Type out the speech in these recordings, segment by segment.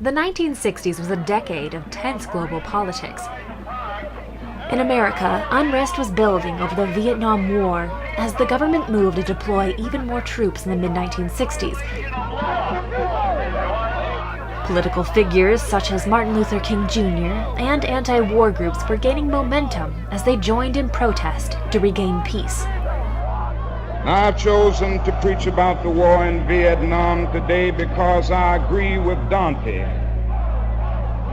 The 1960s was a decade of tense global politics. In America, unrest was building over the Vietnam War as the government moved to deploy even more troops in the mid-1960s. Political figures such as Martin Luther King Jr. and anti-war groups were gaining momentum as they joined in protest to regain peace. I've chosen to preach about the war in Vietnam today because I agree with Dante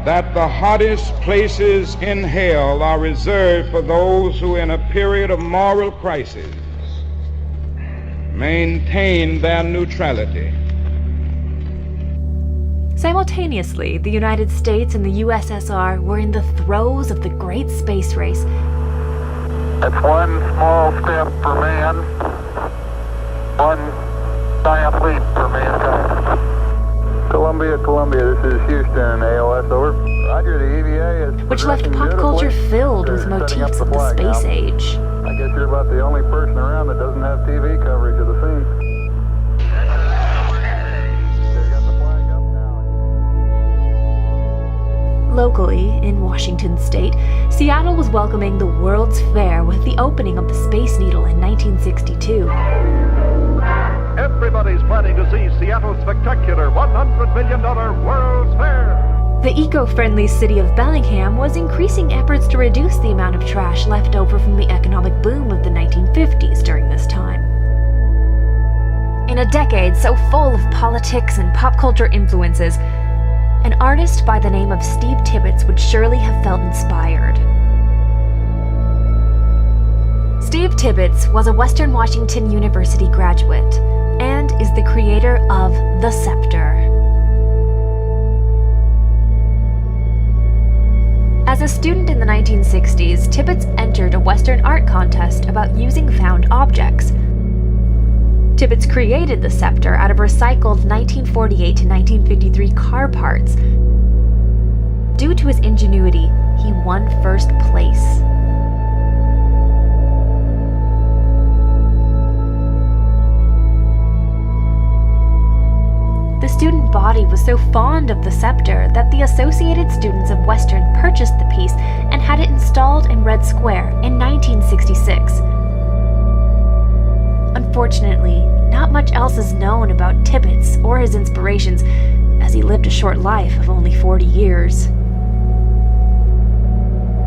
that the hottest places in hell are reserved for those who in a period of moral crisis maintain their neutrality. Simultaneously, the United States and the USSR were in the throes of the great space race. That's one small step for man, one giant leap for mankind. Columbia, this is Houston, AOS, over. Roger, the EVA is which left pop culture filled with motifs of the space age. I guess you're about the only person around that doesn't have TV coverage of the scene. Locally, in Washington state, Seattle was welcoming the World's Fair with the opening of the Space Needle in 1962. Everybody's planning to see Seattle's spectacular $100 million World's Fair. The eco-friendly city of Bellingham was increasing efforts to reduce the amount of trash left over from the economic boom of the 1950s during this time. In a decade so full of politics and pop culture influences, an artist by the name of Steve Tibbetts would surely have felt inspired. Steve Tibbetts was a Western Washington University graduate and is the creator of the Scepter. As a student in the 1960s, Tibbetts entered a Western art contest about using found objects. Tibbetts created the Scepter out of recycled 1948 to 1953 car parts. Due to his ingenuity, he won first place. The student body was so fond of the Scepter that the Associated Students of Western purchased the piece and had it installed in Red Square in 1966. Unfortunately, not much else is known about Tibbetts or his inspirations, as he lived a short life of only 40 years.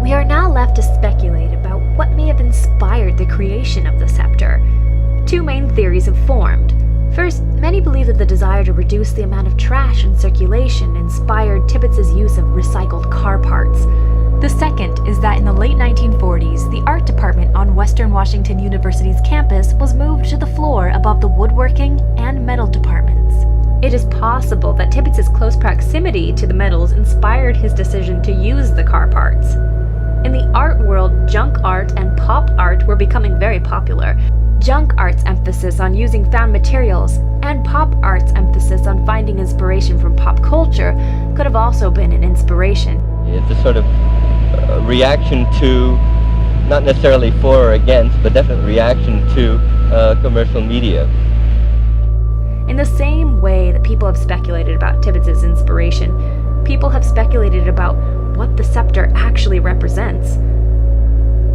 We are now left to speculate about what may have inspired the creation of the Scepter. Two main theories have formed. First, many believe that the desire to reduce the amount of trash in circulation inspired Tibbetts' use of recycled car parts. The second is that in the late 1940s, the art department on Western Washington University's campus was moved to the floor above the woodworking and metal departments. It is possible that Tibbetts' close proximity to the metals inspired his decision to use the car parts. In the art world, junk art and pop art were becoming very popular. Junk art's emphasis on using found materials and pop art's emphasis on finding inspiration from pop culture could have also been an inspiration. It's a sort of reaction to, not necessarily for or against, but definite reaction to commercial media. In the same way that people have speculated about Tibbetts' inspiration, people have speculated about what the Scepter actually represents.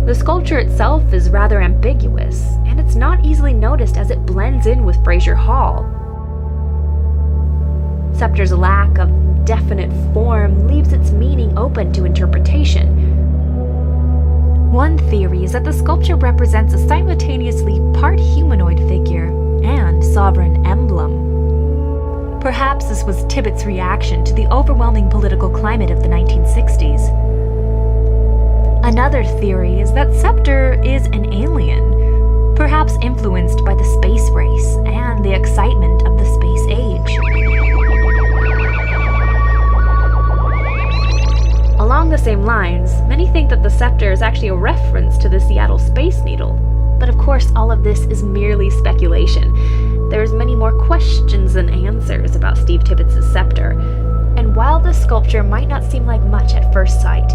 The sculpture itself is rather ambiguous, and it's not easily noticed as it blends in with Fraser Hall. Scepter's lack of definite form leaves its meaning open to interpretation. One theory is that the sculpture represents a simultaneously part humanoid figure and sovereign emblem. Perhaps this was Tibbetts' reaction to the overwhelming political climate of the 1960s. Another theory is that Scepter is an alien, perhaps influenced by the space race and the excitement of the space age. Along the same lines, many think that the Scepter is actually a reference to the Seattle Space Needle. But of course, all of this is merely speculation. There's many more questions than answers about Steve Tibbetts' Scepter. And while this sculpture might not seem like much at first sight,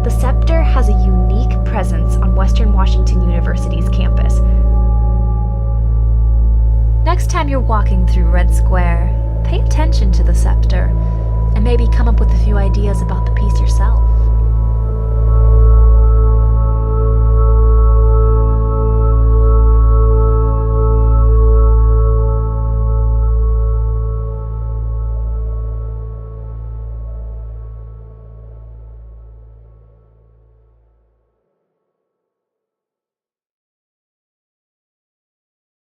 the Scepter has a unique presence on Western Washington University's campus. Next time you're walking through Red Square, pay attention to the Scepter, and maybe come up with a few ideas about the piece yourself.